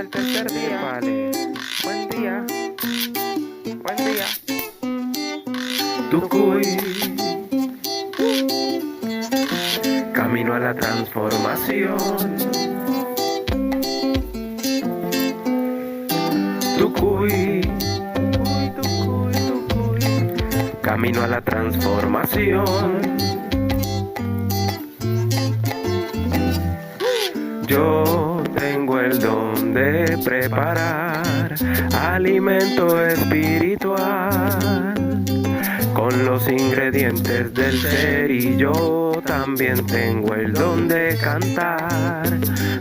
el tercer día. Vale. Buen día. Buen día. Tucuy, camino a la transformación. Tucuy, camino a la transformación. Yo tengo el don de preparar alimento espiritual con los ingredientes del ser, y yo también tengo el don de cantar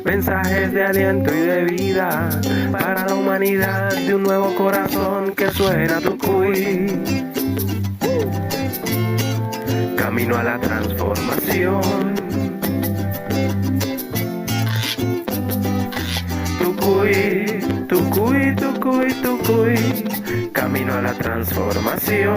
mensajes de aliento y de vida para la humanidad, de un nuevo corazón que suena Tucuy. Camino a la transformación. Tucuy, Tucuy, Tucuy, Tucuy, camino a la transformación.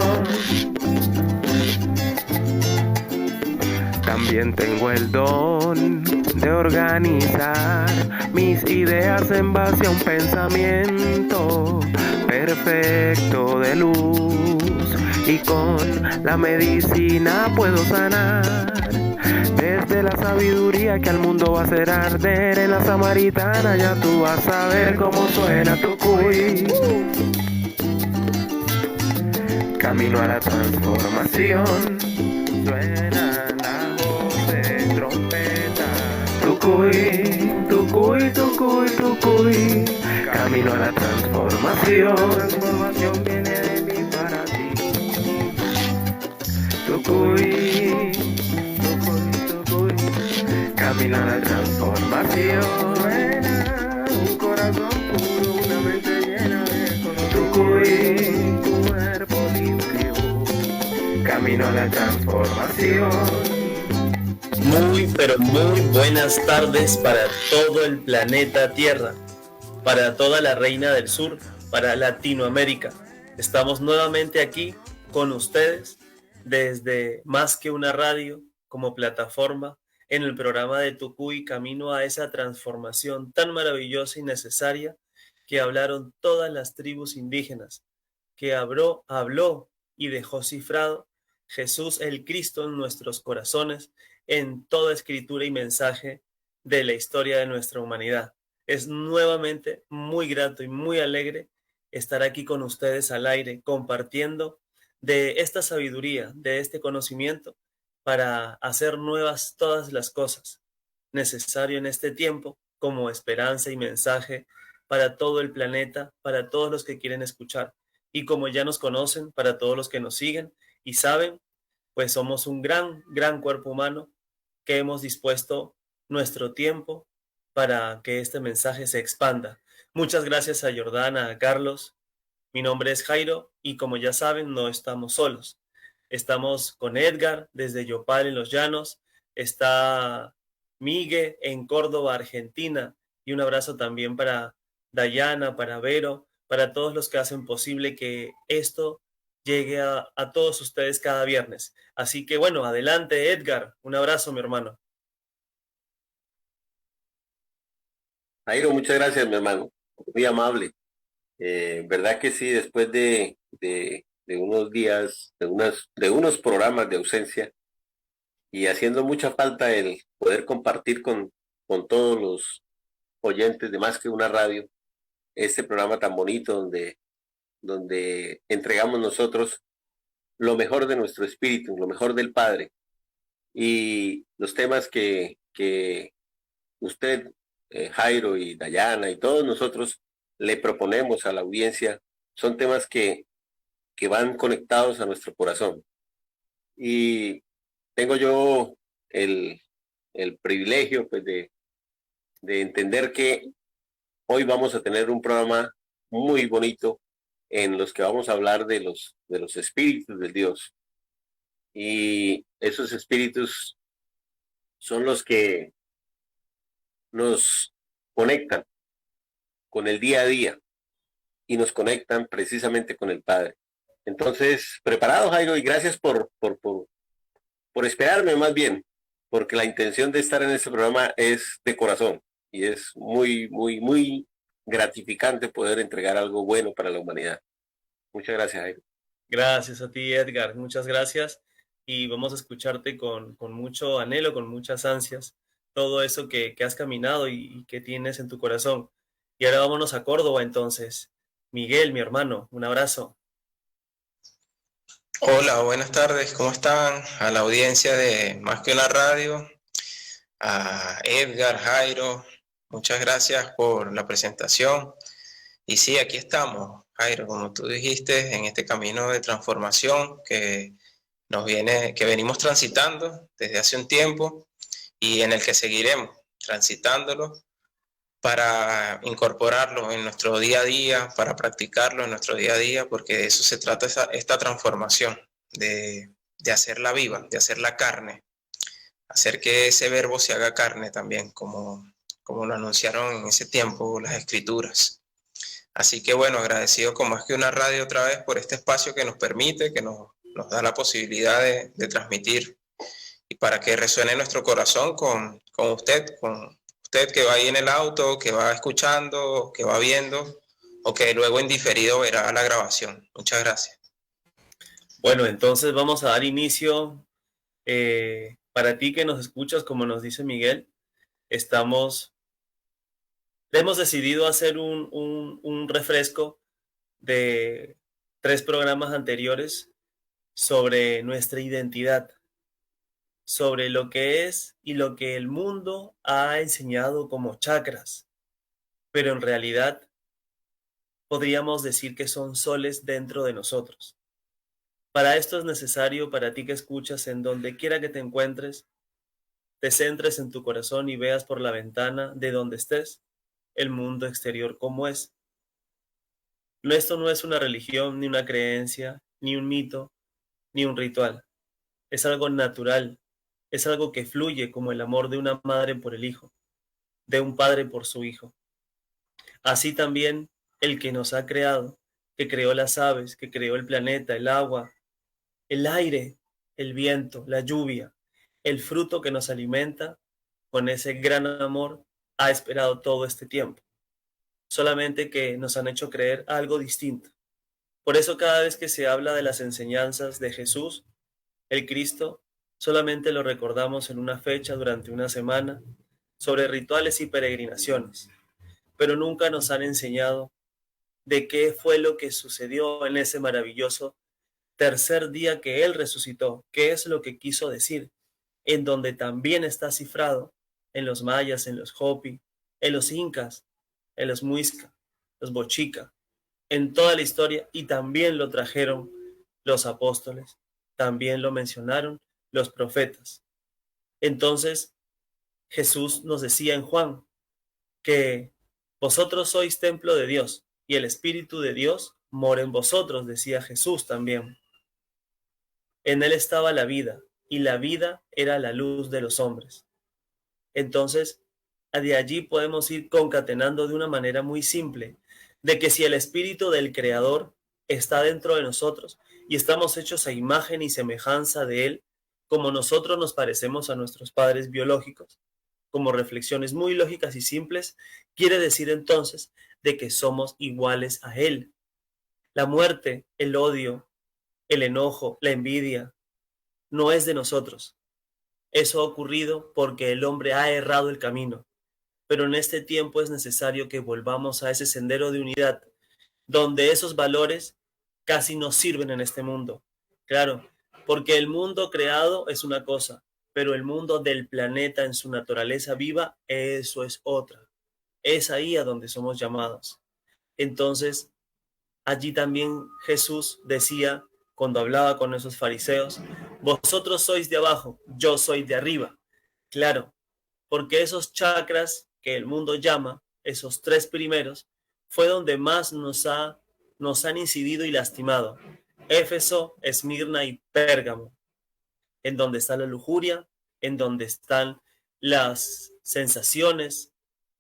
También tengo el don de organizar mis ideas en base a un pensamiento perfecto de luz, y con la medicina puedo sanar. Desde la sabiduría que al mundo va a hacer arder, en la samaritana ya tú vas a ver cómo suena Tucuy. Camino a la transformación. Suena la voz de trompeta. Tucuy, Tucuy, Tucuy, Tucuy, camino a la transformación. La transformación viene de mí para ti. Tucuy, camino a la transformación. Suena un corazón puro, una mente llena de color. Tucuy, tu cuerpo limpio, camino a la transformación. Muy, pero muy buenas tardes para todo el planeta Tierra, para toda la Reina del Sur, para Latinoamérica. Estamos nuevamente aquí con ustedes desde Más que una Radio como plataforma en el programa de Tucuy, camino a esa transformación tan maravillosa y necesaria que hablaron todas las tribus indígenas, que habló y dejó cifrado Jesús el Cristo en nuestros corazones, en toda escritura y mensaje de la historia de nuestra humanidad. Es nuevamente muy grato y muy alegre estar aquí con ustedes al aire, compartiendo de esta sabiduría, de este conocimiento, para hacer nuevas todas las cosas, necesario en este tiempo como esperanza y mensaje para todo el planeta, para todos los que quieren escuchar. Y como ya nos conocen, para todos los que nos siguen y saben, pues somos un gran cuerpo humano que hemos dispuesto nuestro tiempo para que este mensaje se expanda. Muchas gracias a Jordana, a Carlos. Mi nombre es Jairo y como ya saben, no estamos solos. Estamos con Edgar desde Yopal en los Llanos. Está Migue en Córdoba, Argentina. Y un abrazo también para Dayana, para Vero, para todos los que hacen posible que esto llegue a todos ustedes cada viernes. Así que bueno, adelante Edgar. Un abrazo, mi hermano. Jairo, muchas gracias, mi hermano. Muy amable. Verdad que sí, después de unos días, de unos programas de ausencia, y haciendo mucha falta el poder compartir con todos los oyentes de Más que una Radio, este programa tan bonito donde entregamos nosotros lo mejor de nuestro espíritu, lo mejor del Padre, y los temas que usted, Jairo y Dayana y todos nosotros le proponemos a la audiencia son temas que van conectados a nuestro corazón. Y tengo yo el privilegio pues, de entender que hoy vamos a tener un programa muy bonito en los que vamos a hablar de los espíritus de Dios. Y esos espíritus son los que nos conectan con el día a día y nos conectan precisamente con el Padre. Entonces, preparado, Jairo, y gracias por esperarme más bien, porque la intención de estar en este programa es de corazón y es muy gratificante poder entregar algo bueno para la humanidad. Muchas gracias, Jairo. Gracias a ti, Edgar. Muchas gracias. Y vamos a escucharte con mucho anhelo, con muchas ansias, todo eso que has caminado y que tienes en tu corazón. Y ahora vámonos a Córdoba, entonces. Miguel, mi hermano, un abrazo. Hola, buenas tardes, ¿cómo están? A la audiencia de Más que una radio, a Edgar, Jairo, muchas gracias por la presentación. Y sí, aquí estamos, Jairo, como tú dijiste, en este camino de transformación que venimos transitando desde hace un tiempo y en el que seguiremos transitándolo para incorporarlo en nuestro día a día, para practicarlo en nuestro día a día, porque de eso se trata esta transformación, de hacerla viva, de hacerla carne, hacer que ese verbo se haga carne también, como lo anunciaron en ese tiempo las escrituras. Así que bueno, agradecido como es que una radio otra vez por este espacio que nos permite, que nos da la posibilidad de transmitir y para que resuene nuestro corazón con usted que va ahí en el auto, que va escuchando, que va viendo o que luego en diferido verá la grabación. Muchas gracias. Bueno, entonces vamos a dar inicio. Para ti que nos escuchas, como nos dice Miguel, hemos decidido hacer un refresco de 3 programas anteriores sobre nuestra identidad, sobre lo que es y lo que el mundo ha enseñado como chakras, pero en realidad podríamos decir que son soles dentro de nosotros. Para esto es necesario, para ti que escuchas, en donde quiera que te encuentres, te centres en tu corazón y veas por la ventana de donde estés el mundo exterior como es. Esto no es una religión, ni una creencia, ni un mito, ni un ritual. Es algo natural, es algo que fluye como el amor de una madre por el hijo, de un padre por su hijo. Así también el que nos ha creado, que creó las aves, que creó el planeta, el agua, el aire, el viento, la lluvia, el fruto que nos alimenta, con ese gran amor, ha esperado todo este tiempo. Solamente que nos han hecho creer algo distinto. Por eso cada vez que se habla de las enseñanzas de Jesús, el Cristo, solamente lo recordamos en una fecha durante una semana, sobre rituales y peregrinaciones, pero nunca nos han enseñado de qué fue lo que sucedió en ese maravilloso tercer día que Él resucitó, qué es lo que quiso decir, en donde también está cifrado en los mayas, en los hopi, en los incas, en los muisca, los bochica, en toda la historia, y también lo trajeron los apóstoles, también lo mencionaron los profetas. Entonces Jesús nos decía en Juan que vosotros sois templo de Dios y el Espíritu de Dios mora en vosotros, decía Jesús también. En él estaba la vida y la vida era la luz de los hombres. Entonces, de allí podemos ir concatenando de una manera muy simple de que si el Espíritu del Creador está dentro de nosotros y estamos hechos a imagen y semejanza de Él, como nosotros nos parecemos a nuestros padres biológicos, como reflexiones muy lógicas y simples, quiere decir entonces de que somos iguales a Él. La muerte, el odio, el enojo, la envidia, no es de nosotros. Eso ha ocurrido porque el hombre ha errado el camino. Pero en este tiempo es necesario que volvamos a ese sendero de unidad, donde esos valores casi no sirven en este mundo. Claro, porque el mundo creado es una cosa, pero el mundo del planeta en su naturaleza viva, eso es otra. Es ahí a donde somos llamados. Entonces, allí también Jesús decía, cuando hablaba con esos fariseos, vosotros sois de abajo, yo soy de arriba. Claro, porque esos chakras que el mundo llama, esos 3 primeros, fue donde más nos han incidido y lastimado. Éfeso, Esmirna y Pérgamo, en donde está la lujuria, en donde están las sensaciones,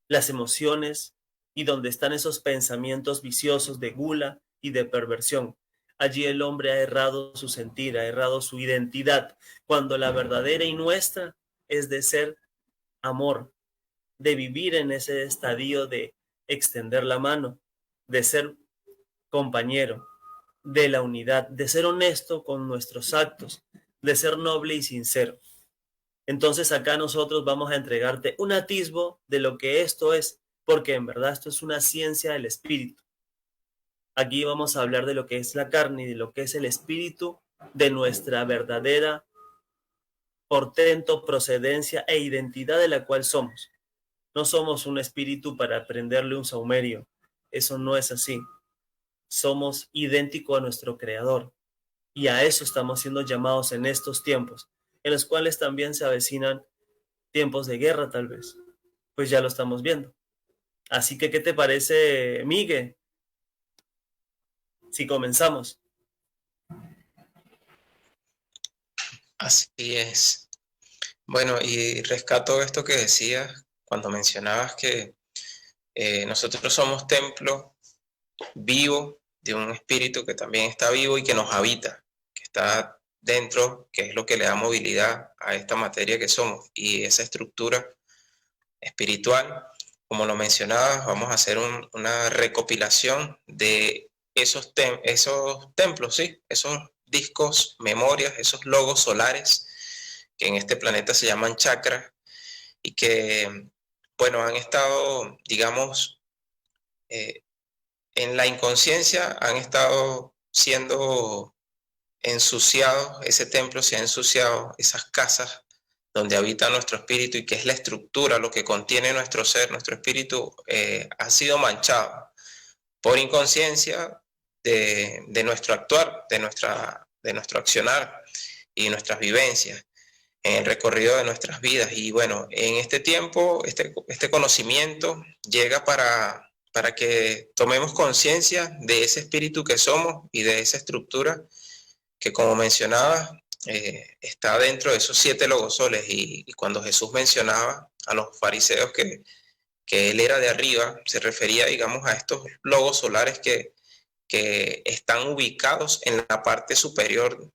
las emociones, y donde están esos pensamientos viciosos de gula y de perversión. Allí el hombre ha errado su sentir, ha errado su identidad, cuando la verdadera y nuestra es de ser amor, de vivir en ese estadio de extender la mano, de ser compañero, de la unidad, de ser honesto con nuestros actos, de ser noble y sincero. Entonces acá nosotros vamos a entregarte un atisbo de lo que esto es, porque en verdad esto es una ciencia del espíritu. Aquí vamos a hablar de lo que es la carne y de lo que es el espíritu, de nuestra verdadera portento, procedencia e identidad de la cual somos. No somos un espíritu para prenderle un saumerio. Eso no es así. Somos idénticos a nuestro Creador. Y a eso estamos siendo llamados en estos tiempos, en los cuales también se avecinan tiempos de guerra, tal vez. Pues ya lo estamos viendo. Así que, ¿qué te parece, Miguel? Si comenzamos. Así es. Bueno, y rescato esto que decías cuando mencionabas que nosotros somos templo vivo de un espíritu que también está vivo y que nos habita, que está dentro, que es lo que le da movilidad a esta materia que somos. Y esa estructura espiritual, como lo mencionabas, vamos a hacer una recopilación de esos templos, ¿sí? Esos discos, memorias, esos logos solares que en este planeta se llaman chakras y que, bueno, han estado, digamos, en la inconsciencia, han estado siendo ensuciados, ese templo se ha ensuciado, esas casas donde habita nuestro espíritu y que es la estructura, lo que contiene nuestro ser, nuestro espíritu, ha sido manchado por inconsciencia de nuestro actuar, de nuestro accionar y nuestras vivencias en el recorrido de nuestras vidas. Y bueno, en este tiempo, este conocimiento llega para que tomemos conciencia de ese espíritu que somos y de esa estructura que, como mencionaba, está dentro de esos 7 logosoles. Y cuando Jesús mencionaba a los fariseos que él era de arriba, se refería, digamos, a estos logos solares que están ubicados en la parte superior,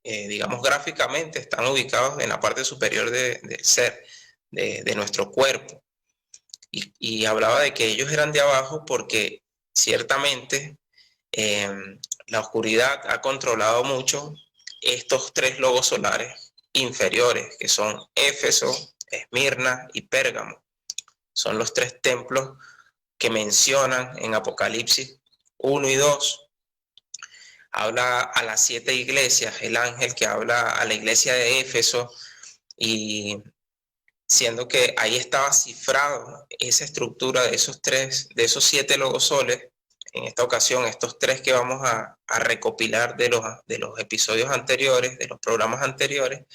digamos gráficamente, están ubicados en la parte superior del ser, de nuestro cuerpo. Y hablaba de que ellos eran de abajo porque ciertamente la oscuridad ha controlado mucho estos 3 logos solares inferiores, que son Éfeso, Esmirna y Pérgamo. Son los 3 templos que mencionan en Apocalipsis 1 y 2. Habla a las 7 iglesias, el ángel que habla a la iglesia de Éfeso, y siendo que ahí estaba cifrado esa estructura de esos 7 logosoles. En esta ocasión, estos 3 que vamos a recopilar de los episodios anteriores, de los programas anteriores,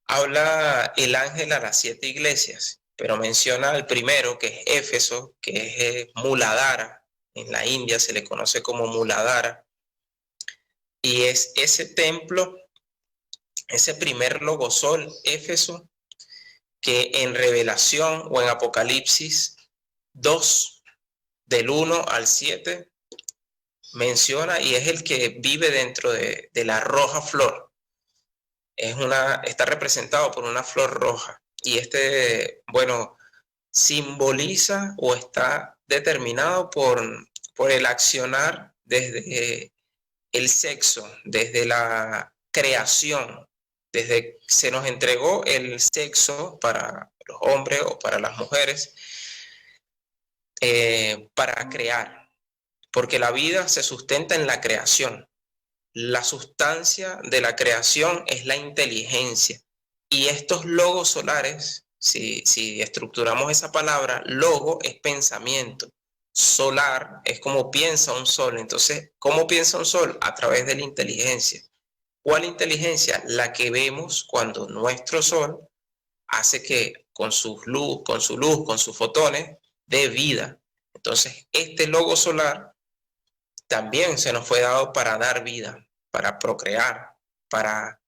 habla el ángel a las 7 iglesias, pero menciona el primero, que es Éfeso, que es Muladhara. En la India se le conoce como Muladhara. Y es ese templo, ese primer logosol, Éfeso, que en Revelación o en Apocalipsis 2, del 1 al 7, menciona, y es el que vive dentro de la roja flor. Está representado por una flor roja. Y bueno, simboliza o está determinado por el accionar desde el sexo, desde la creación, desde que se nos entregó el sexo para los hombres o para las mujeres, para crear, porque la vida se sustenta en la creación. La sustancia de la creación es la inteligencia, y estos logos solares, si estructuramos esa palabra, logo es pensamiento, solar es como piensa un sol. Entonces, ¿cómo piensa un sol? A través de la inteligencia. ¿Cuál inteligencia? La que vemos cuando nuestro sol hace que con su luz, con sus fotones, dé vida. Entonces, este logo solar también se nos fue dado para dar vida, para procrear, para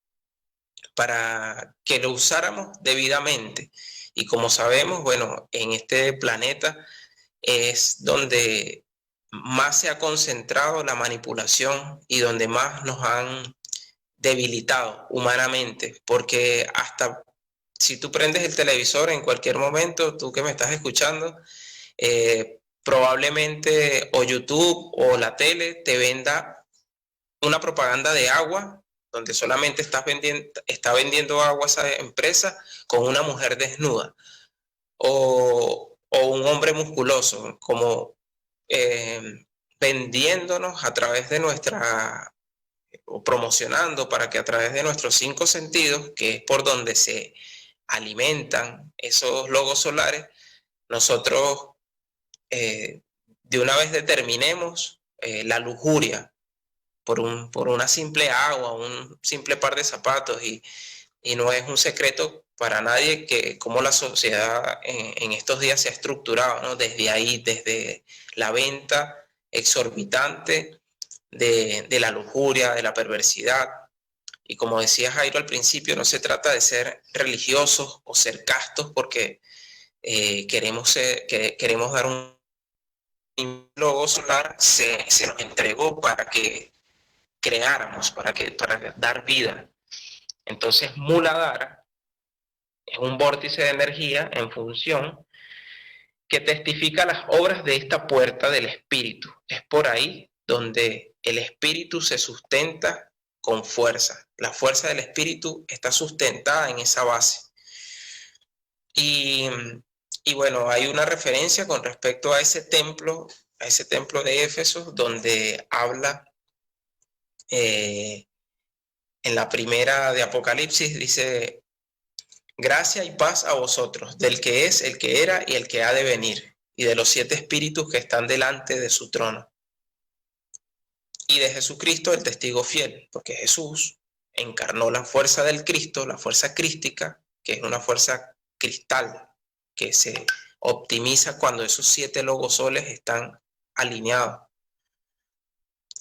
que lo usáramos debidamente. Y como sabemos, bueno, en este planeta es donde más se ha concentrado la manipulación y donde más nos han debilitado humanamente, porque hasta si tú prendes el televisor en cualquier momento, tú que me estás escuchando, probablemente o YouTube o la tele te venda una propaganda de agua, donde solamente está vendiendo agua esa empresa con una mujer desnuda o un hombre musculoso, como vendiéndonos a través de o promocionando para que a través de nuestros 5 sentidos, que es por donde se alimentan esos logos solares, nosotros de una vez determinemos la lujuria por una simple agua, un simple par de zapatos, y no es un secreto para nadie que cómo la sociedad en estos días se ha estructurado, ¿no? Desde ahí, desde la venta exorbitante de la lujuria, de la perversidad. Y como decía Jairo al principio, no se trata de ser religiosos o ser castos porque queremos dar un logo solar, se nos entregó para que creáramos, para dar vida. Entonces, Muladhara es un vórtice de energía en función que testifica las obras de esta puerta del espíritu. Es por ahí donde el espíritu se sustenta con fuerza. La fuerza del espíritu está sustentada en esa base. Y bueno, hay una referencia con respecto a ese templo de Éfeso, donde habla en la primera de Apocalipsis, dice: gracia y paz a vosotros, del que es, el que era y el que ha de venir, y de los 7 espíritus que están delante de su trono. Y de Jesucristo, el testigo fiel, porque Jesús encarnó la fuerza del Cristo, la fuerza crística, que es una fuerza cristal, que se optimiza cuando esos 7 logos soles están alineados.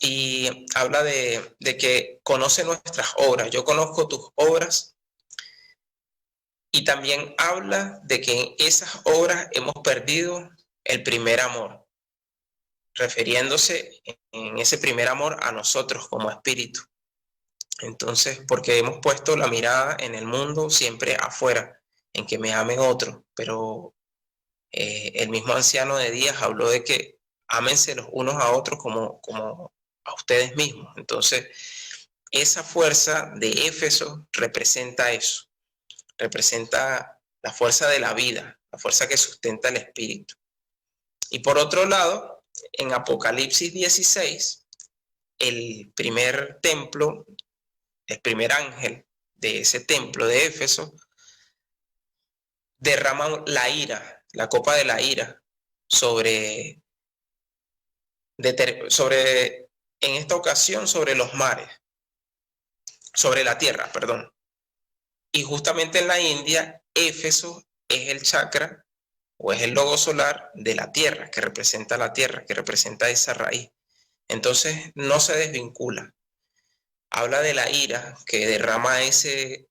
Y habla de que conoce nuestras obras. Yo conozco tus obras. Y también habla de que en esas obras hemos perdido el primer amor, refiriéndose en ese primer amor a nosotros como espíritu. Entonces, porque hemos puesto la mirada en el mundo siempre afuera, en que me ame otro, pero el mismo anciano de Díaz habló de que ámense los unos a otros como a ustedes mismos. Entonces, esa fuerza de Éfeso representa eso. Representa la fuerza de la vida, la fuerza que sustenta el espíritu. Y por otro lado, en Apocalipsis 16, el primer templo, el primer ángel de ese templo de Éfeso, derrama la ira, la copa de la ira, en esta ocasión, sobre los mares, sobre la tierra, perdón. Y justamente en la India, Éfeso es el chakra o es el logo solar de la tierra, que representa la tierra, que representa esa raíz. Entonces no se desvincula. Habla de la ira que derrama ese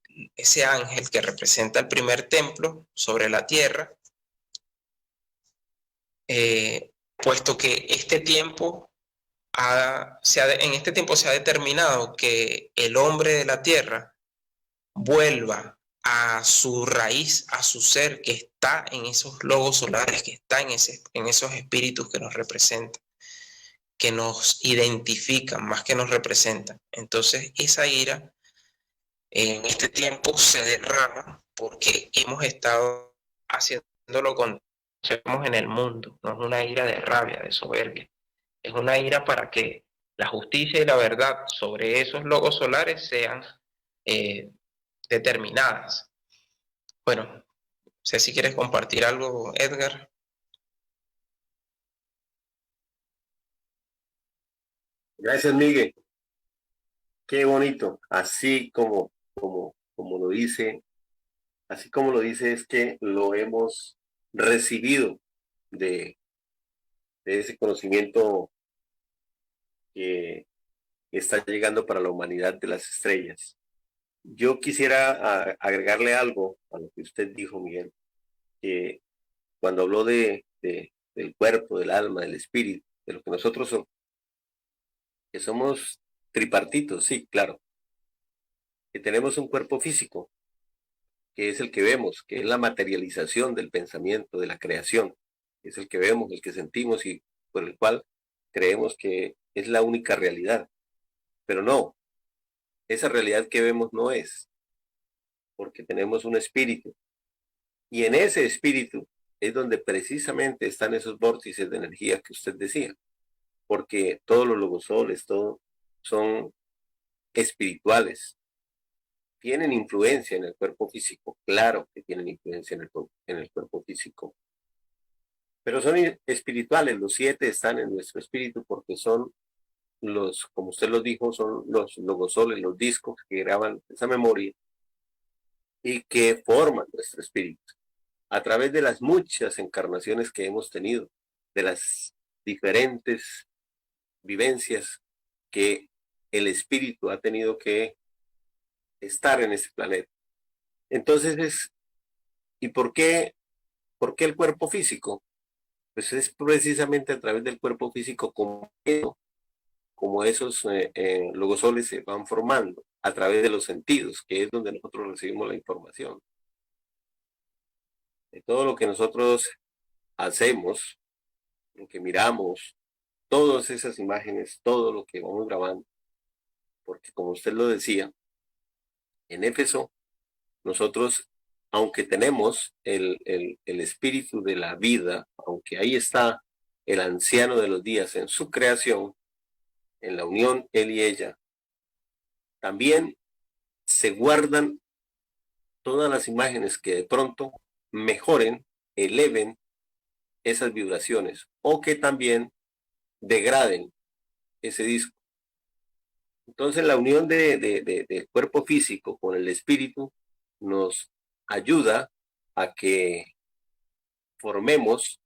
ángel que representa el primer templo sobre la tierra, puesto que en este tiempo se ha determinado que el hombre de la tierra vuelva a su raíz, a su ser que está en esos logos solares, que está en esos espíritus que nos representan, que nos identifican más que nos representan. Entonces esa ira en este tiempo se derrama porque hemos estado haciendo lo contrario en el mundo. No es una ira de rabia, de soberbia, es una ira para que la justicia y la verdad sobre esos logos solares sean determinadas. Bueno, no sé si quieres compartir algo, Edgar. Gracias, Miguel. Qué bonito. Así como lo dice, es que lo hemos recibido de ese conocimiento que está llegando para la humanidad de las estrellas. Yo quisiera agregarle algo a lo que usted dijo, Miguel, que cuando habló del cuerpo, del alma, del espíritu, de lo que nosotros somos, que somos tripartitos, sí, claro, que tenemos un cuerpo físico, que es el que vemos, que es la materialización del pensamiento, de la creación, que es el que vemos, el que sentimos y por el cual creemos que es la única realidad. Pero no, esa realidad que vemos no es, porque tenemos un espíritu. Y en ese espíritu es donde precisamente están esos vórtices de energía que usted decía, porque todos los logosoles, todo, son espirituales. Tienen influencia en el cuerpo físico, claro que tienen influencia en el cuerpo físico, pero son espirituales. Los 7 están en nuestro espíritu porque son los, como usted lo dijo, son los logosoles, los discos que graban esa memoria y que forman nuestro espíritu a través de las muchas encarnaciones que hemos tenido, de las diferentes vivencias que el espíritu ha tenido que estar en este planeta. Entonces, ¿y por qué el cuerpo físico? Pues es precisamente a través del cuerpo físico como esos logosoles se van formando, a través de los sentidos, que es donde nosotros recibimos la información. De todo lo que nosotros hacemos, lo que miramos, todas esas imágenes, todo lo que vamos grabando, porque como usted lo decía, en Éfeso, nosotros, aunque tenemos el espíritu de la vida, aunque ahí está el anciano de los días en su creación, en la unión él y ella, también se guardan todas las imágenes que de pronto mejoren, eleven esas vibraciones o que también degraden ese disco. Entonces la unión del cuerpo físico con el espíritu nos ayuda a que formemos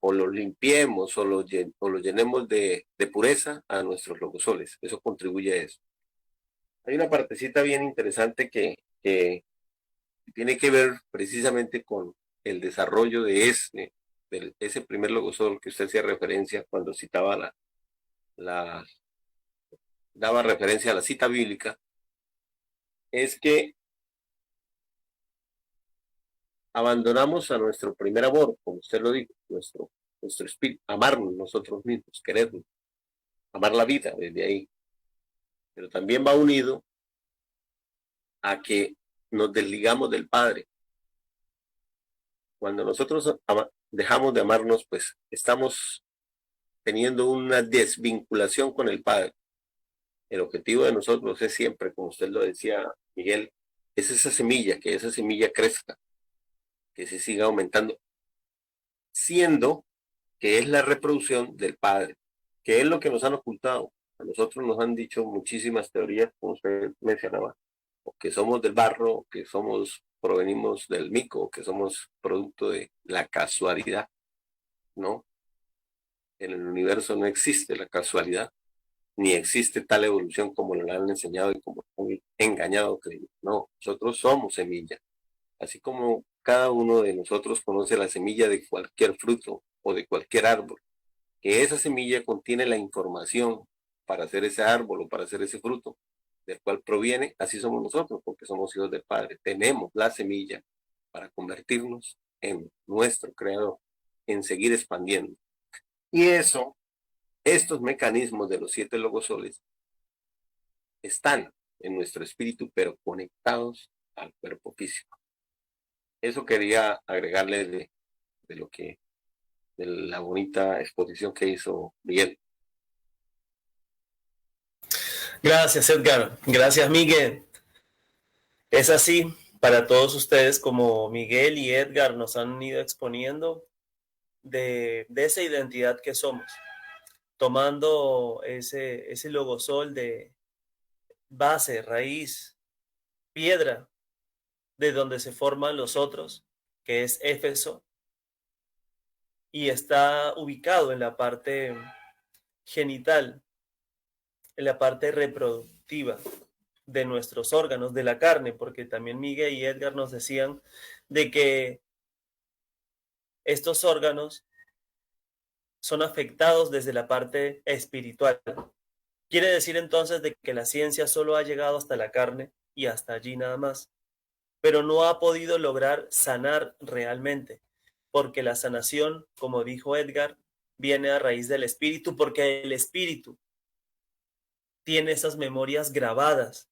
o lo limpiemos o lo llenemos de pureza a nuestros logosoles. Eso contribuye a eso. Hay una partecita bien interesante que tiene que ver precisamente con el desarrollo de ese primer logosol que usted hacía referencia cuando citaba daba referencia a la cita bíblica, es que abandonamos a nuestro primer amor, como usted lo dijo, nuestro espíritu, amarnos nosotros mismos, querernos, amar la vida desde ahí. Pero también va unido a que nos desligamos del Padre. Cuando nosotros dejamos de amarnos, pues estamos teniendo una desvinculación con el Padre. El objetivo de nosotros es siempre, como usted lo decía, Miguel, es esa semilla, que esa semilla crezca, que se siga aumentando, siendo que es la reproducción del Padre, que es lo que nos han ocultado. A nosotros nos han dicho muchísimas teorías, como usted mencionaba, o que somos del barro, o que provenimos del mico, o que somos producto de la casualidad, ¿no? En el universo no existe la casualidad, ni existe tal evolución como lo han enseñado y como han engañado. No, nosotros somos semilla. Así como cada uno de nosotros conoce la semilla de cualquier fruto o de cualquier árbol, que esa semilla contiene la información para hacer ese árbol o para hacer ese fruto, del cual proviene, así somos nosotros, porque somos hijos del Padre. Tenemos la semilla para convertirnos en nuestro creador, en seguir expandiendo. Y estos mecanismos de los 7 logosoles están en nuestro espíritu, pero conectados al cuerpo físico. Eso quería agregarle de la bonita exposición que hizo Miguel. Gracias, Edgar. Gracias, Miguel. Es así para todos ustedes como Miguel y Edgar nos han ido exponiendo de esa identidad que somos, tomando ese logosol de base, raíz, piedra, de donde se forman los otros, que es Éfeso, y está ubicado en la parte genital, en la parte reproductiva de nuestros órganos, de la carne, porque también Miguel y Edgar nos decían de que estos órganos son afectados desde la parte espiritual. Quiere decir entonces de que la ciencia solo ha llegado hasta la carne y hasta allí nada más, pero no ha podido lograr sanar realmente. porque la sanación, como dijo Edgar, viene a raíz del espíritu, porque el espíritu tiene esas memorias grabadas,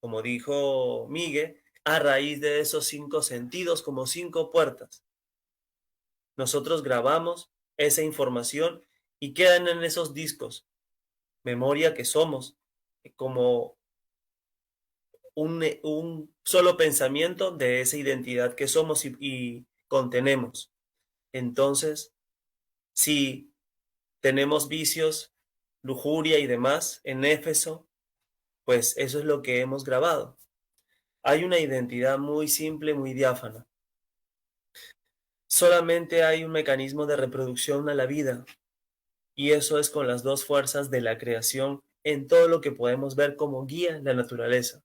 como dijo Miguel, a raíz de esos 5 sentidos, como 5 puertas. Nosotros grabamos esa información y quedan en esos discos, memoria que somos, como un solo pensamiento de esa identidad que somos y contenemos. Entonces, si tenemos vicios, lujuria y demás en Éfeso, pues eso es lo que hemos grabado. Hay una identidad muy simple, muy diáfana. Solamente hay un mecanismo de reproducción a la vida, y eso es con las 2 fuerzas de la creación en todo lo que podemos ver como guía la naturaleza.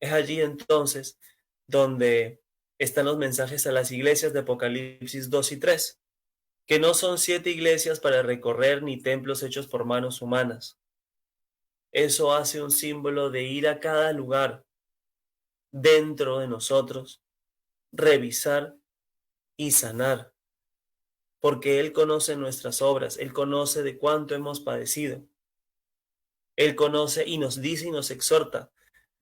Es allí entonces donde están los mensajes a las iglesias de Apocalipsis 2 y 3, que no son 7 iglesias para recorrer ni templos hechos por manos humanas. Eso hace un símbolo de ir a cada lugar dentro de nosotros, revisar y sanar, porque Él conoce nuestras obras, Él conoce de cuánto hemos padecido, Él conoce y nos dice y nos exhorta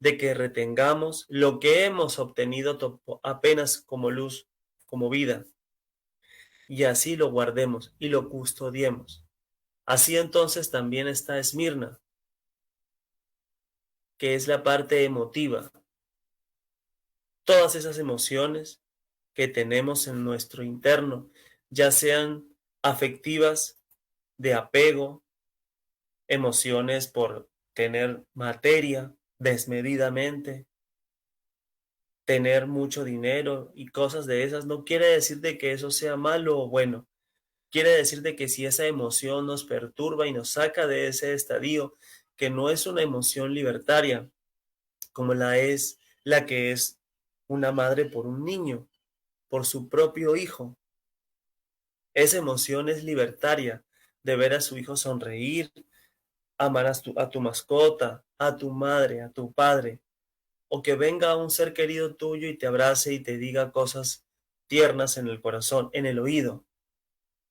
de que retengamos lo que hemos obtenido apenas como luz, como vida, y así lo guardemos y lo custodiemos. Así entonces también está Esmirna, que es la parte emotiva. Todas esas emociones que tenemos en nuestro interno, ya sean afectivas, de apego, emociones por tener materia desmedidamente, tener mucho dinero y cosas de esas, no quiere decir de que eso sea malo o bueno. Quiere decir de que si esa emoción nos perturba y nos saca de ese estadio, que no es una emoción libertaria, como la es la que es una madre por un niño, por su propio hijo. Esa emoción es libertaria, de ver a su hijo sonreír, amar a tu mascota, a tu madre, a tu padre, o que venga un ser querido tuyo y te abrace y te diga cosas tiernas en el corazón, en el oído.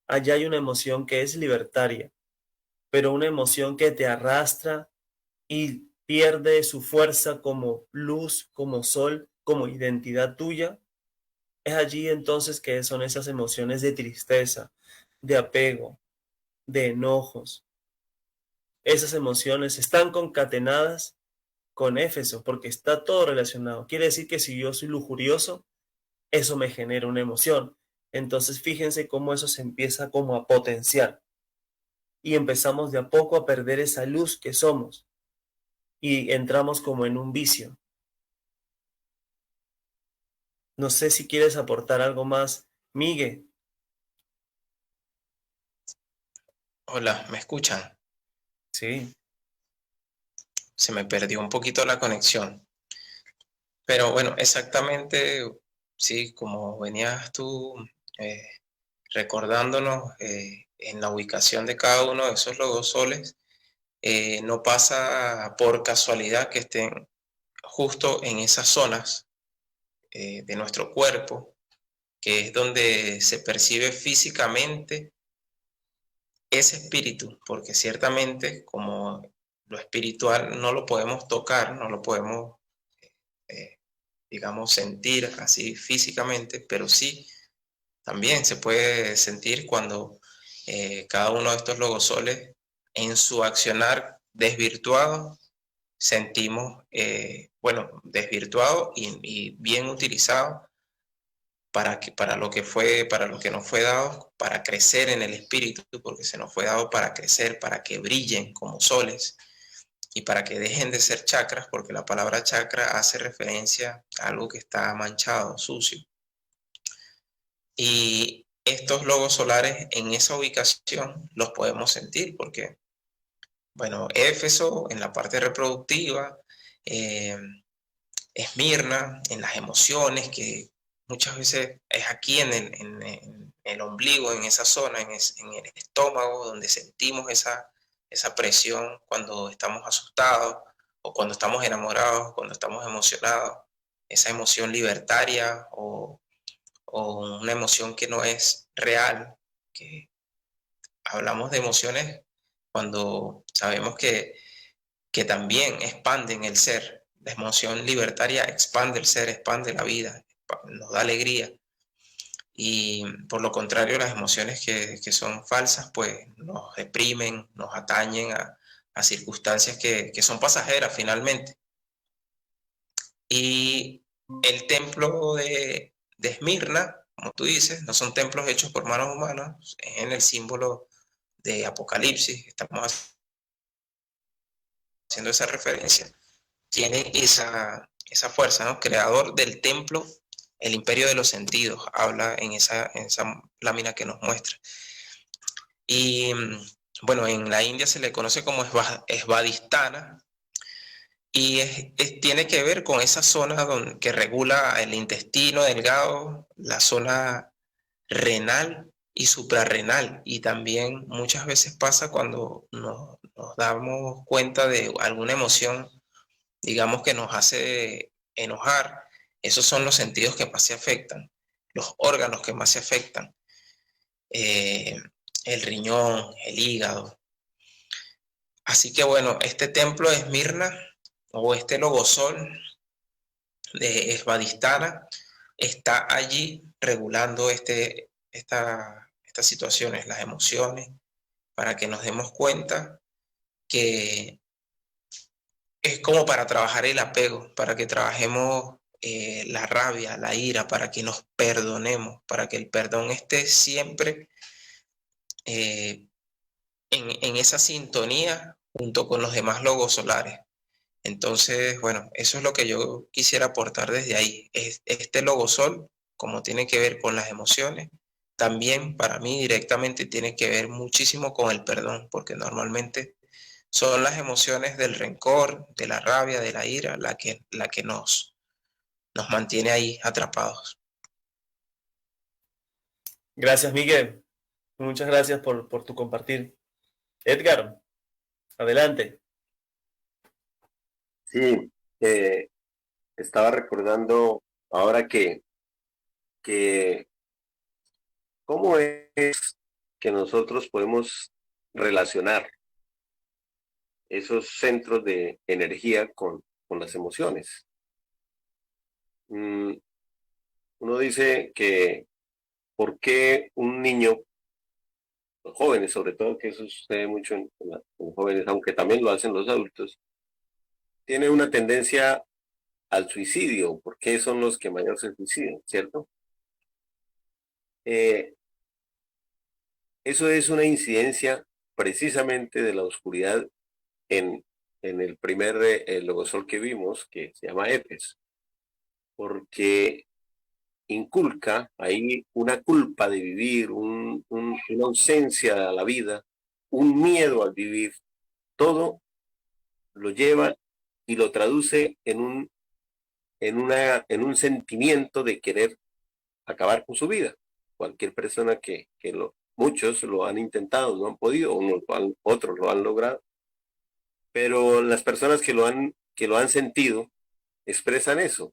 Allá hay una emoción que es libertaria, pero una emoción que te arrastra y pierde su fuerza como luz, como sol, como identidad tuya. Es allí entonces que son esas emociones de tristeza, de apego, de enojos. Esas emociones están concatenadas con Éfeso porque está todo relacionado. Quiere decir que si yo soy lujurioso, eso me genera una emoción. Entonces fíjense cómo eso se empieza como a potenciar y empezamos de a poco a perder esa luz que somos y entramos como en un vicio. No sé si quieres aportar algo más, Miguel. Hola, ¿me escuchan? Sí, Se me perdió un poquito la conexión. Pero bueno, exactamente, sí, como venías tú eh, recordándonos en la ubicación de cada uno de esos logosoles, no pasa por casualidad que estén justo en esas zonas de nuestro cuerpo, que es donde se percibe físicamente ese espíritu, porque ciertamente como lo espiritual no lo podemos tocar, no lo podemos, eh, digamos, sentir así físicamente, pero sí también se puede sentir cuando cada uno de estos logosoles en su accionar desvirtuado, sentimos, bueno, desvirtuado y bien utilizado para lo que fue, para lo que nos fue dado, para crecer en el espíritu, porque se nos fue dado para crecer, para que brillen como soles y para que dejen de ser chakras, porque la palabra chakra hace referencia a algo que está manchado, sucio. Y estos logos solares en esa ubicación los podemos sentir porque, bueno, Éfeso en la parte reproductiva, Esmirna en las emociones, que muchas veces es aquí en el ombligo, en esa zona, en el estómago, donde sentimos esa presión cuando estamos asustados o cuando estamos enamorados, cuando estamos emocionados, esa emoción libertaria o una emoción que no es real, que hablamos de emociones cuando sabemos que también expanden el ser. La emoción libertaria expande el ser, expande la vida, nos da alegría. Y por lo contrario, las emociones que son falsas, pues nos deprimen, nos atañen a circunstancias que son pasajeras finalmente. Y el templo de Esmirna, como tú dices, no son templos hechos por manos humanas, es en el símbolo de Apocalipsis, estamos haciendo esa referencia, tiene esa fuerza, ¿no? Creador del templo, el imperio de los sentidos, habla en esa lámina que nos muestra. Y bueno, en la India se le conoce como Svadhisthana, y tiene que ver con esa zona que regula el intestino delgado, la zona renal y suprarrenal. Y también muchas veces pasa cuando nos damos cuenta de alguna emoción, digamos, que nos hace enojar. Esos son los sentidos que más se afectan, los órganos que más se afectan, el riñón, el hígado. Así que bueno, este templo de Esmirna o este logosol de Svadhisthana está allí regulando estas situaciones, las emociones, para que nos demos cuenta que es como para trabajar el apego, para que trabajemos la rabia, la ira, para que nos perdonemos, para que el perdón esté siempre en esa sintonía junto con los demás logos solares. Entonces, bueno, eso es lo que yo quisiera aportar desde ahí. Este logosol, como tiene que ver con las emociones, también para mí directamente tiene que ver muchísimo con el perdón, porque normalmente son las emociones del rencor, de la rabia, de la ira, la que nos mantiene ahí atrapados. Gracias, Miguel. Muchas gracias por tu compartir. Edgar, adelante. Sí, estaba recordando ahora que cómo es que nosotros podemos relacionar esos centros de energía con las emociones. Uno dice que ¿por qué un niño, los jóvenes sobre todo, que eso sucede mucho en jóvenes, aunque también lo hacen los adultos, tiene una tendencia al suicidio? ¿Por qué son los que mayor se suicidan, cierto? Eso es una incidencia precisamente de la oscuridad en el primer logosol que vimos, que se llama Epes, porque inculca ahí una culpa de vivir, una ausencia a la vida, un miedo al vivir. Todo lo lleva y lo traduce en un sentimiento de querer acabar con su vida. Cualquier persona muchos lo han intentado, no han podido, otros lo han logrado, pero las personas que lo han sentido expresan eso,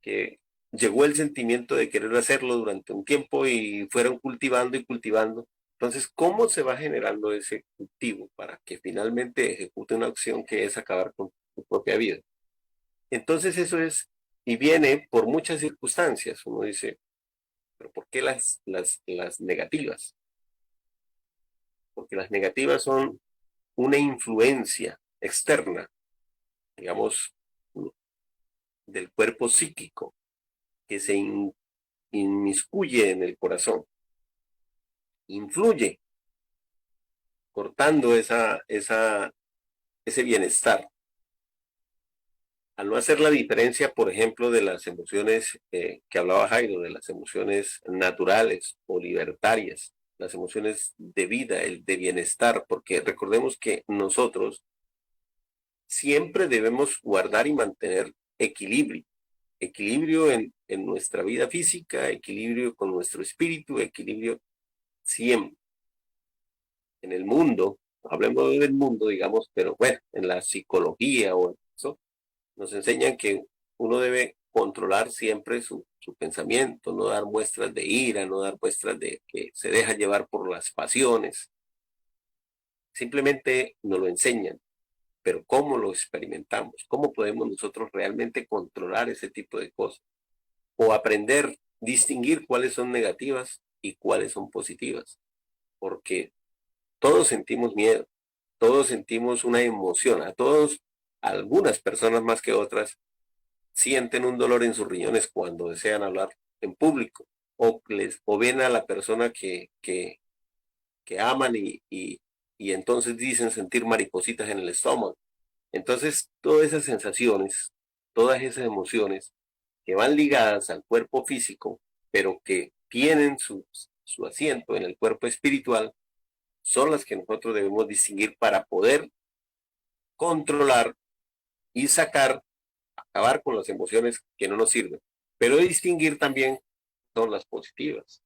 que llegó el sentimiento de querer hacerlo durante un tiempo y fueron cultivando y cultivando. Entonces, ¿cómo se va generando ese cultivo para que finalmente ejecute una acción que es acabar con su propia vida? Entonces eso es, y viene por muchas circunstancias. Uno dice, ¿pero por qué las negativas? Porque las negativas son una influencia externa, digamos, del cuerpo psíquico, que se inmiscuye en el corazón, influye, cortando ese bienestar. Al no hacer la diferencia, por ejemplo, de las emociones que hablaba Jairo, de las emociones naturales o libertarias, las emociones de vida, el de bienestar, porque recordemos que nosotros siempre debemos guardar y mantener equilibrio en nuestra vida física, equilibrio con nuestro espíritu, equilibrio siempre. En el mundo, hablemos del mundo, digamos, pero bueno, en la psicología o eso, nos enseñan que uno debe controlar siempre su pensamiento, no dar muestras de ira, no dar muestras de que se deja llevar por las pasiones. Simplemente nos lo enseñan, pero ¿cómo lo experimentamos? ¿Cómo podemos nosotros realmente controlar ese tipo de cosas? O aprender, distinguir cuáles son negativas y cuáles son positivas. Porque todos sentimos miedo, todos sentimos una emoción, algunas personas más que otras, sienten un dolor en sus riñones cuando desean hablar en público o ven a la persona que aman y entonces dicen sentir maripositas en el estómago. Entonces, todas esas sensaciones, todas esas emociones que van ligadas al cuerpo físico, pero que tienen su asiento en el cuerpo espiritual, son las que nosotros debemos distinguir para poder controlar y acabar con las emociones que no nos sirven. Pero distinguir también son las positivas.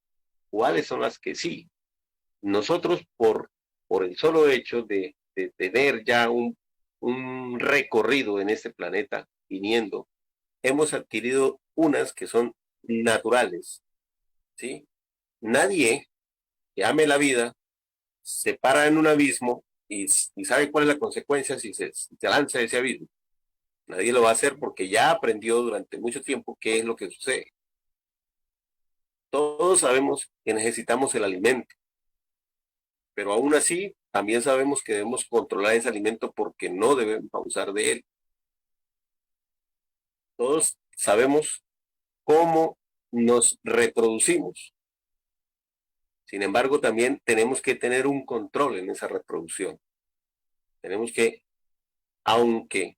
¿Cuáles son las que sí? Nosotros, por el solo hecho de tener ya un recorrido en este planeta viniendo, hemos adquirido unas que son naturales, ¿sí? Nadie que ame la vida se para en un abismo y sabe cuál es la consecuencia si se lanza a ese abismo. Nadie lo va a hacer porque ya aprendió durante mucho tiempo qué es lo que sucede. Todos sabemos que necesitamos el alimento, pero aún así también sabemos que debemos controlar ese alimento porque no debemos abusar de él. Todos sabemos cómo nos reproducimos. Sin embargo, también tenemos que tener un control en esa reproducción. Tenemos que, aunque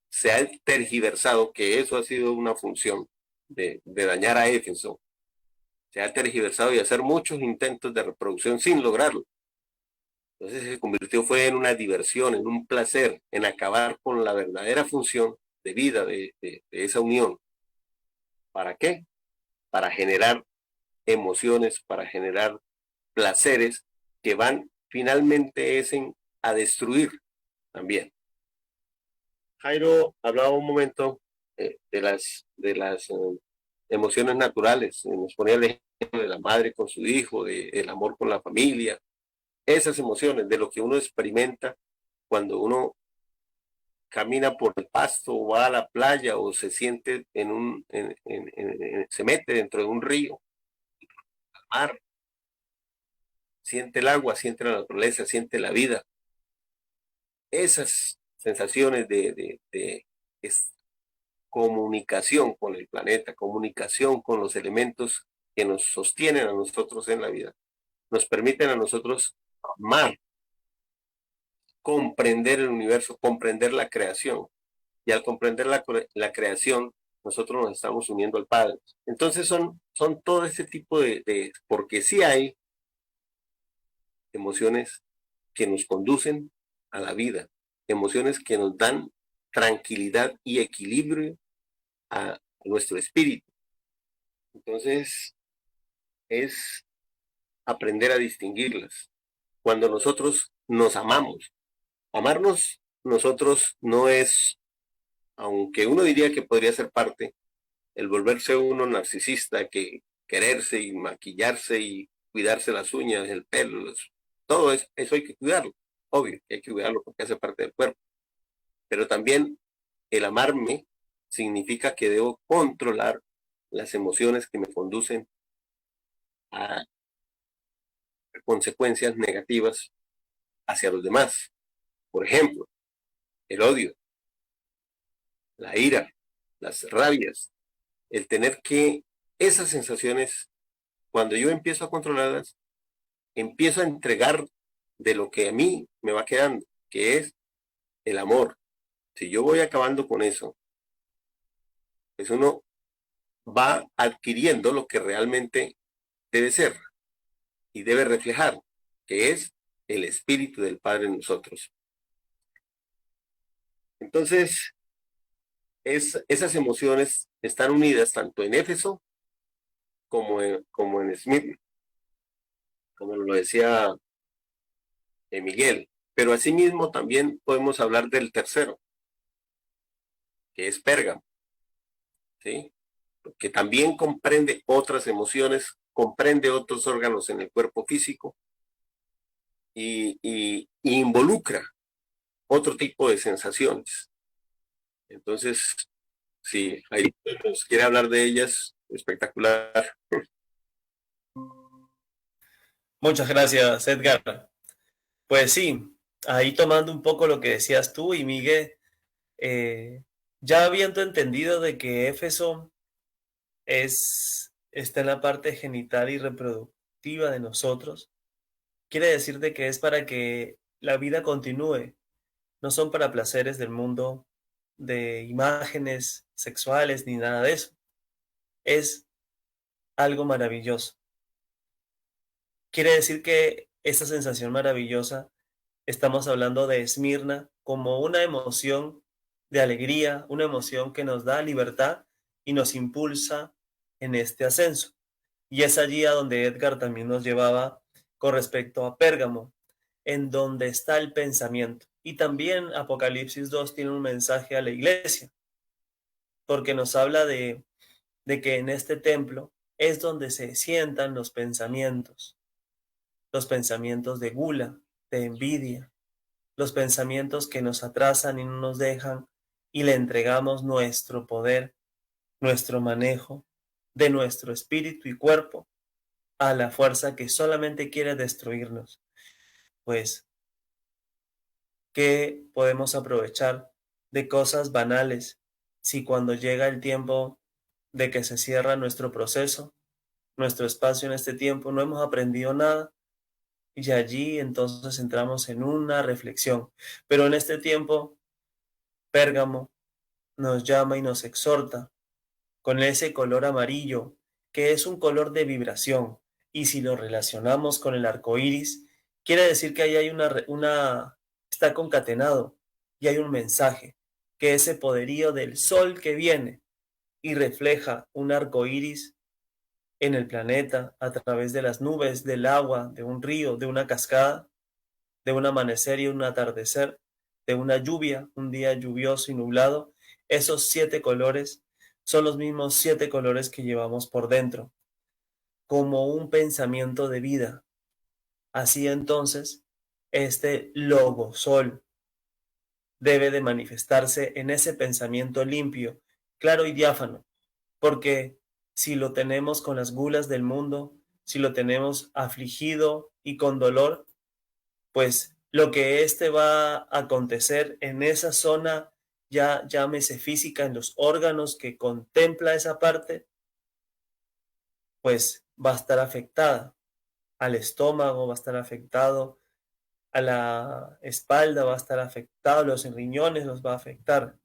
se ha tergiversado, que eso ha sido una función de dañar a Éfeso, se ha tergiversado y hacer muchos intentos de reproducción sin lograrlo. Entonces fue en una diversión, en un placer, en acabar con la verdadera función de vida de esa unión. ¿Para qué? Para generar emociones, para generar placeres que van finalmente a destruir también. Jairo hablaba un momento de las emociones naturales, nos ponía el ejemplo de la madre con su hijo, del amor con la familia, esas emociones, de lo que uno experimenta cuando uno camina por el pasto o va a la playa o se siente se mete dentro de un río, al mar, siente el agua, siente la naturaleza, siente la vida. Esas sensaciones de comunicación con el planeta, comunicación con los elementos que nos sostienen a nosotros en la vida, nos permiten a nosotros amar, comprender el universo, comprender la creación. Y al comprender la creación, nosotros nos estamos uniendo al Padre. Entonces son todo ese tipo porque sí hay emociones que nos conducen a la vida, emociones que nos dan tranquilidad y equilibrio a nuestro espíritu. Entonces es aprender a distinguirlas. Cuando nosotros nos amamos, amarnos nosotros no es, aunque uno diría que podría ser parte, el volverse uno narcisista, que quererse y maquillarse y cuidarse las uñas, el pelo, todo eso hay que cuidarlo. Obvio que hay que cuidarlo porque hace parte del cuerpo. Pero también el amarme significa que debo controlar las emociones que me conducen a consecuencias negativas hacia los demás. Por ejemplo, el odio, la ira, las rabias, el tener que esas sensaciones, cuando yo empiezo a controlarlas, empiezo a entregar de lo que a mí me va quedando, que es el amor. Si yo voy acabando con eso, pues uno va adquiriendo lo que realmente debe ser y debe reflejar, que es el Espíritu del Padre en nosotros. Entonces, esas emociones están unidas tanto en Éfeso como en Smith, como lo decía Miguel. Pero asimismo también podemos hablar del tercero, que es Pérgamo, ¿sí? Que también comprende otras emociones, comprende otros órganos en el cuerpo físico y involucra otro tipo de sensaciones. Entonces, si ahí nos quiere hablar de ellas, espectacular. Muchas gracias, Edgar. Pues sí, ahí tomando un poco lo que decías tú y Miguel, ya habiendo entendido de que Éfeso está en la parte genital y reproductiva de nosotros, quiere decir de que es para que la vida continúe, no son para placeres del mundo de imágenes sexuales ni nada de eso. Es algo maravilloso. Quiere decir que esa sensación maravillosa, estamos hablando de Esmirna como una emoción de alegría, una emoción que nos da libertad y nos impulsa en este ascenso. Y es allí a donde Edgar también nos llevaba con respecto a Pérgamo, en donde está el pensamiento. Y también Apocalipsis 2 tiene un mensaje a la iglesia, porque nos habla de que en este templo es donde se sientan los pensamientos de gula, de envidia, los pensamientos que nos atrasan y no nos dejan, y le entregamos nuestro poder, nuestro manejo de nuestro espíritu y cuerpo a la fuerza que solamente quiere destruirnos. Pues, ¿qué podemos aprovechar de cosas banales si cuando llega el tiempo de que se cierra nuestro proceso, nuestro espacio en este tiempo, no hemos aprendido nada? Y allí entonces entramos en una reflexión. Pero en este tiempo, Pérgamo nos llama y nos exhorta con ese color amarillo, que es un color de vibración. Y si lo relacionamos con el arco iris, quiere decir que ahí hay está concatenado y hay un mensaje, que ese poderío del sol que viene y refleja un arco iris en el planeta a través de las nubes, del agua, de un río, de una cascada, de un amanecer y un atardecer, de una lluvia, un día lluvioso y nublado. Esos 7 colores son los mismos 7 colores que llevamos por dentro, como un pensamiento de vida. Así entonces, este logo sol debe de manifestarse en ese pensamiento limpio, claro y diáfano, porque si lo tenemos con las gulas del mundo, si lo tenemos afligido y con dolor, pues lo que va a acontecer en esa zona, ya llámese física, en los órganos que contempla esa parte, pues va a estar afectada. Al estómago va a estar afectado, a la espalda va a estar afectado, los riñones los va a afectar.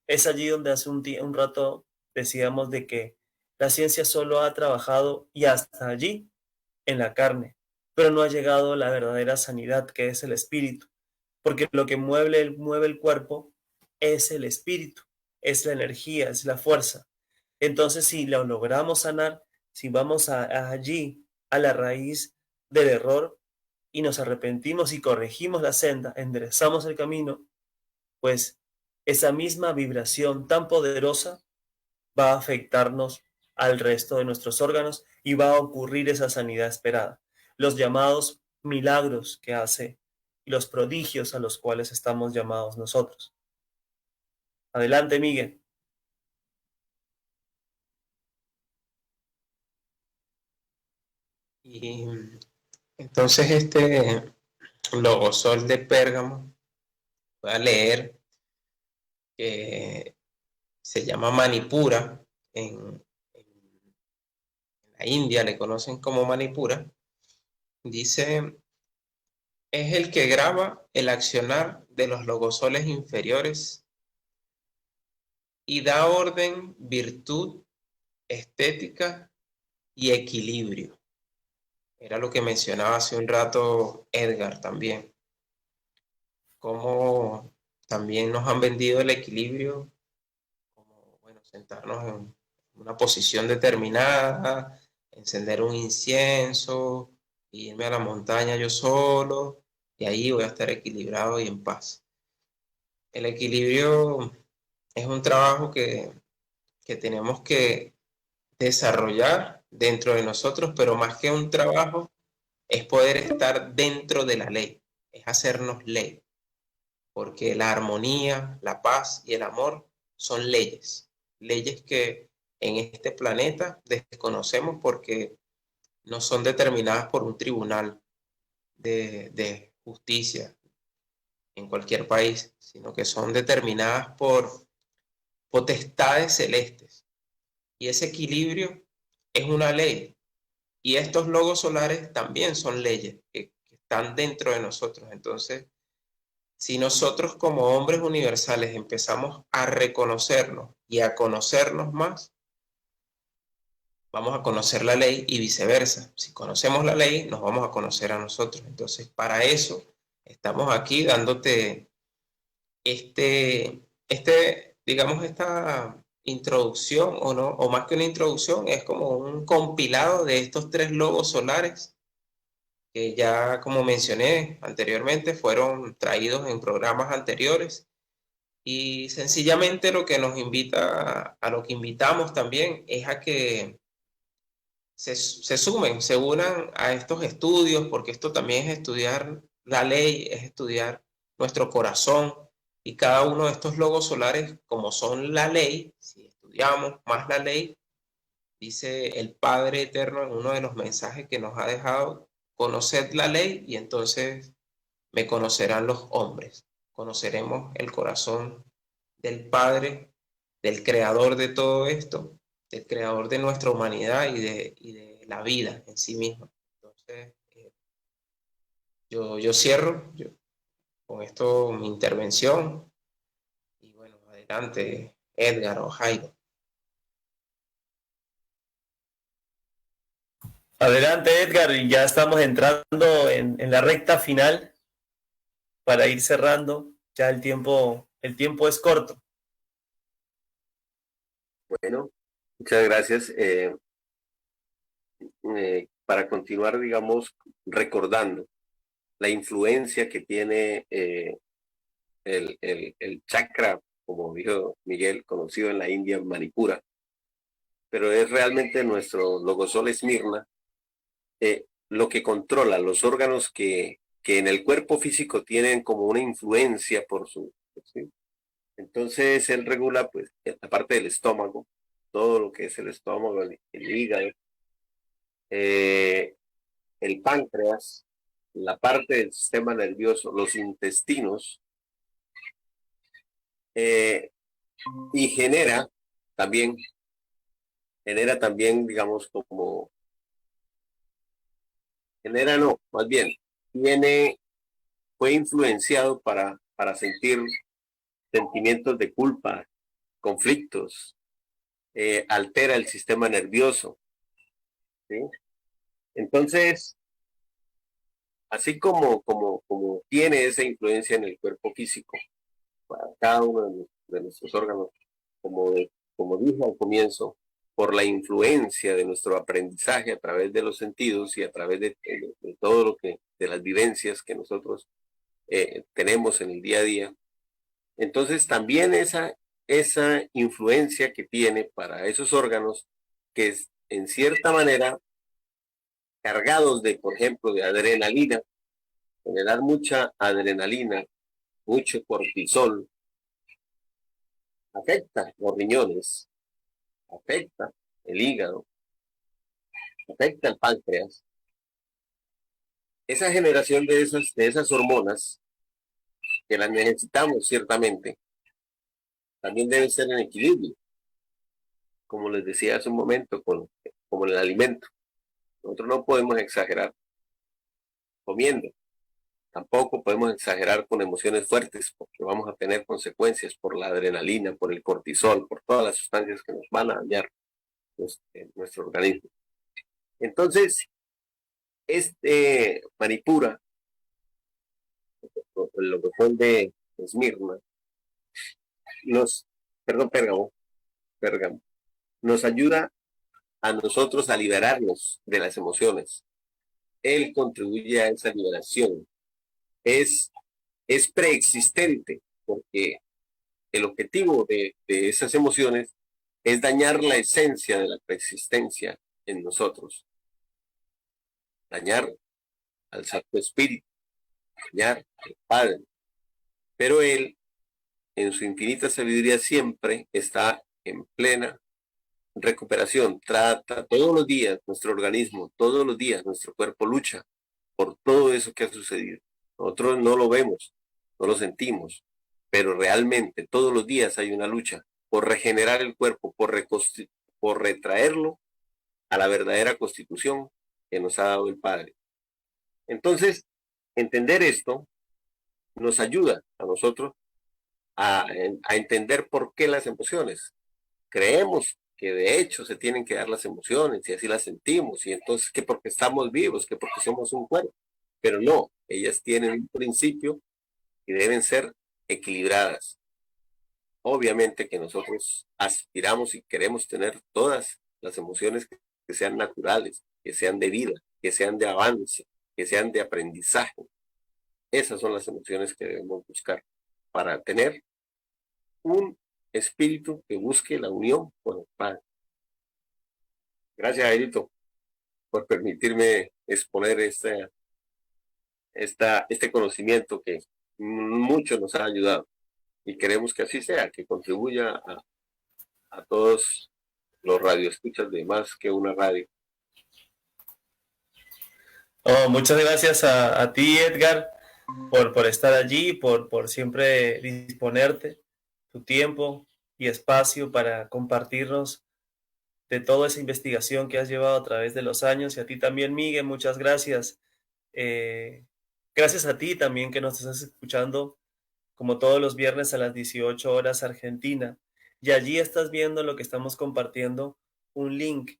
Es allí donde hace un rato decíamos de que la ciencia solo ha trabajado y hasta allí en la carne, pero no ha llegado a la verdadera sanidad, que es el espíritu, porque lo que mueve el cuerpo es el espíritu, es la energía, es la fuerza. Entonces, si lo logramos sanar, si vamos allí a la raíz del error y nos arrepentimos y corregimos la senda, enderezamos el camino, pues esa misma vibración tan poderosa va a afectarnos al resto de nuestros órganos y va a ocurrir esa sanidad esperada. Los llamados milagros que hace y los prodigios a los cuales estamos llamados nosotros. Adelante, Miguel. Y entonces este logosol de Pérgamo, voy a leer que se llama Manipura, en la India le conocen como Manipura. Dice: es el que graba el accionar de los logosoles inferiores y da orden, virtud, estética y equilibrio. Era lo que mencionaba hace un rato Edgar también. Cómo también nos han vendido el equilibrio, como, bueno, sentarnos en una posición determinada, encender un incienso, irme a la montaña yo solo, y ahí voy a estar equilibrado y en paz. El equilibrio es un trabajo que tenemos que desarrollar dentro de nosotros, pero más que un trabajo, es poder estar dentro de la ley, es hacernos ley, porque la armonía, la paz y el amor son leyes, leyes que en este planeta desconocemos porque no son determinadas por un tribunal de justicia en cualquier país, sino que son determinadas por potestades celestes. Y ese equilibrio es una ley. Y estos logos solares también son leyes que están dentro de nosotros. Entonces, si nosotros como hombres universales empezamos a reconocernos y a conocernos más, vamos a conocer la ley y viceversa. Si conocemos la ley, nos vamos a conocer a nosotros. Entonces, para eso estamos aquí dándote digamos, esta introducción, o no, o más que una introducción, es como un compilado de estos 3 logos solares que ya, como mencioné anteriormente, fueron traídos en programas anteriores. Y sencillamente lo que nos invita, a lo que invitamos también, es a que se sumen, se unan a estos estudios, porque esto también es estudiar la ley, es estudiar nuestro corazón, y cada uno de estos logos solares, como son la ley, si estudiamos más la ley, dice el Padre Eterno en uno de los mensajes que nos ha dejado: conoced la ley y entonces me conocerán los hombres, conoceremos el corazón del Padre, del creador de todo esto, del creador de nuestra humanidad y de la vida en sí misma. Entonces, yo cierro con esto mi intervención, y bueno, adelante, Edgar o Jairo. Adelante, Edgar, y ya estamos entrando en la recta final para ir cerrando. Ya el tiempo es corto. Bueno, muchas gracias. Para continuar, digamos, recordando la influencia que tiene el chakra, como dijo Miguel, conocido en la India, Manipura, pero es realmente nuestro logosol Esmirna, lo que controla los órganos que en el cuerpo físico tienen como una influencia por su... ¿sí? Entonces él regula, pues, la parte del estómago, todo lo que es el estómago, el hígado, el páncreas, la parte del sistema nervioso, los intestinos, y genera también, digamos, no, más bien, fue influenciado para sentir sentimientos de culpa, conflictos, altera el sistema nervioso, ¿sí? Entonces, así como tiene esa influencia en el cuerpo físico, para cada uno de nuestros órganos, como dije al comienzo, por la influencia de nuestro aprendizaje a través de los sentidos y a través de todo de las vivencias que nosotros tenemos en el día a día. Entonces también esa influencia que tiene para esos órganos, que es en cierta manera cargados de, por ejemplo, de adrenalina, generar mucha adrenalina, mucho cortisol, afecta los riñones, afecta el hígado, afecta el páncreas. Esa generación de esas hormonas, que las necesitamos ciertamente, también deben ser en equilibrio, como les decía hace un momento, como el alimento. Nosotros no podemos exagerar comiendo, tampoco podemos exagerar con emociones fuertes, porque vamos a tener consecuencias por la adrenalina, por el cortisol, por todas las sustancias que nos van a dañar nuestro organismo. Entonces, Manipura, lo que fue de Esmirna, Pérgamo, nos ayuda a nosotros a liberarnos de las emociones. Él contribuye a esa liberación. Es preexistente, porque el objetivo de esas emociones es dañar la esencia de la preexistencia en nosotros, dañar al Santo Espíritu, dañar al Padre. Pero Él, en su infinita sabiduría, siempre está en plena recuperación. Trata todos los días nuestro organismo, todos los días nuestro cuerpo lucha por todo eso que ha sucedido. Nosotros no lo vemos, no lo sentimos, pero realmente todos los días hay una lucha por regenerar el cuerpo, por retraerlo a la verdadera constitución que nos ha dado el Padre. Entonces, entender esto nos ayuda a nosotros a entender por qué las emociones. Creemos que de hecho se tienen que dar las emociones y así las sentimos, y entonces que porque estamos vivos, que porque somos un cuerpo, pero no, ellas tienen un principio y deben ser equilibradas. Obviamente que nosotros aspiramos y queremos tener todas las emociones que sean naturales, que sean de vida, que sean de avance, que sean de aprendizaje. Esas son las emociones que debemos buscar para tener un espíritu que busque la unión con el Padre. Gracias, Jairito, por permitirme exponer este conocimiento que mucho nos ha ayudado, y queremos que así sea, que contribuya a todos los radioescuchas de Más que una Radio. Oh, muchas gracias a ti, Edgar, por estar allí, por siempre disponerte tu tiempo y espacio para compartirnos de toda esa investigación que has llevado a través de los años. Y a ti también, Miguel, muchas gracias. Gracias a ti también que nos estás escuchando como todos los viernes a las 18 horas Argentina. Y allí estás viendo lo que estamos compartiendo, un link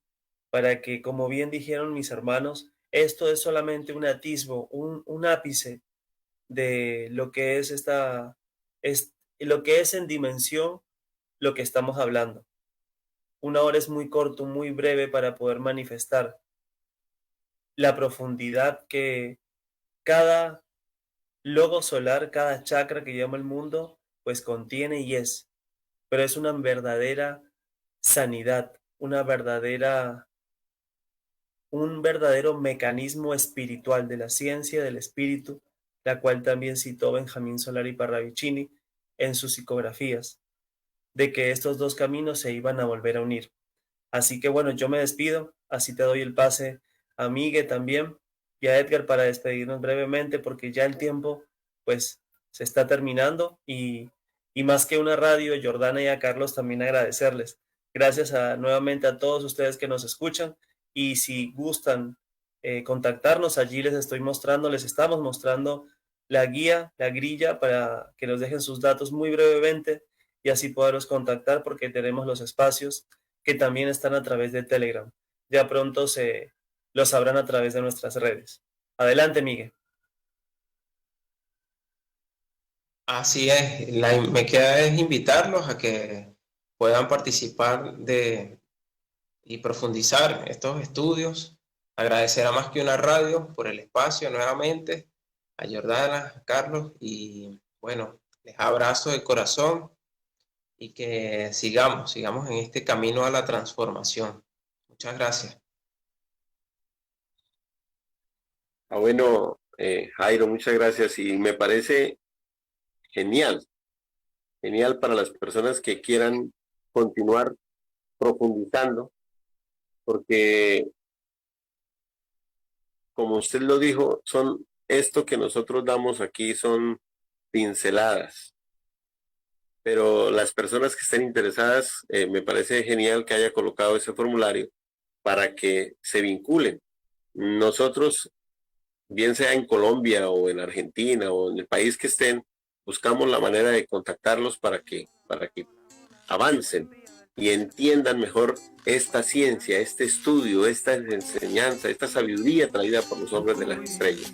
para que, como bien dijeron mis hermanos, esto es solamente un atisbo, un ápice de lo que es lo que es en dimensión lo que estamos hablando. Una hora es muy corto, muy breve para poder manifestar la profundidad que cada logo solar, cada chakra que llama el mundo, pues contiene y es. Pero es una verdadera sanidad, un verdadero mecanismo espiritual de la ciencia del espíritu, la cual también citó Benjamín Solari Parravicini en sus psicografías, de que estos dos caminos se iban a volver a unir. Así que bueno, yo me despido, así te doy el pase a Miguel también y a Edgar para despedirnos brevemente, porque ya el tiempo pues se está terminando, y Más que una Radio, Jordana y a Carlos también agradecerles. Gracias nuevamente a todos ustedes que nos escuchan, y si gustan contactarnos, allí les estamos mostrando la guía, la grilla, para que nos dejen sus datos muy brevemente y así poderlos contactar, porque tenemos los espacios que también están a través de Telegram. Ya pronto lo sabrán a través de nuestras redes. Adelante, Miguel. Así es, me queda es invitarlos a que puedan participar y profundizar estos estudios. Agradecer a Más que una Radio por el espacio nuevamente, a Jordana, a Carlos, y bueno, les abrazo de corazón y que sigamos en este camino a la transformación. Muchas gracias. Bueno, Jairo, muchas gracias, y me parece genial para las personas que quieran continuar profundizando, porque como usted lo dijo, esto que nosotros damos aquí son pinceladas, pero las personas que estén interesadas, me parece genial que haya colocado ese formulario para que se vinculen. Nosotros, bien sea en Colombia o en Argentina o en el país que estén, buscamos la manera de contactarlos para que avancen y entiendan mejor esta ciencia, este estudio, esta enseñanza, esta sabiduría traída por los hombres de las estrellas.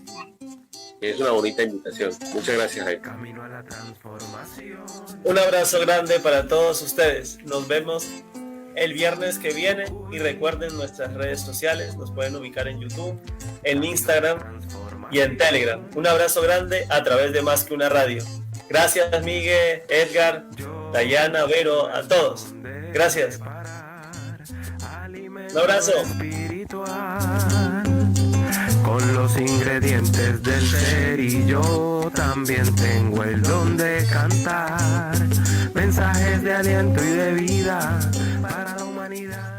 Es una bonita invitación. Muchas gracias, Jairo. Camino a la transformación. Un abrazo grande para todos ustedes. Nos vemos el viernes que viene, y recuerden nuestras redes sociales. Nos pueden ubicar en YouTube, en Instagram y en Telegram. Un abrazo grande a través de Más que una Radio. Gracias, Miguel, Edgar. Dayana, Vero, a todos. Gracias. Un abrazo. Con los ingredientes del ser, y yo también tengo el don de cantar mensajes de aliento y de vida para la humanidad.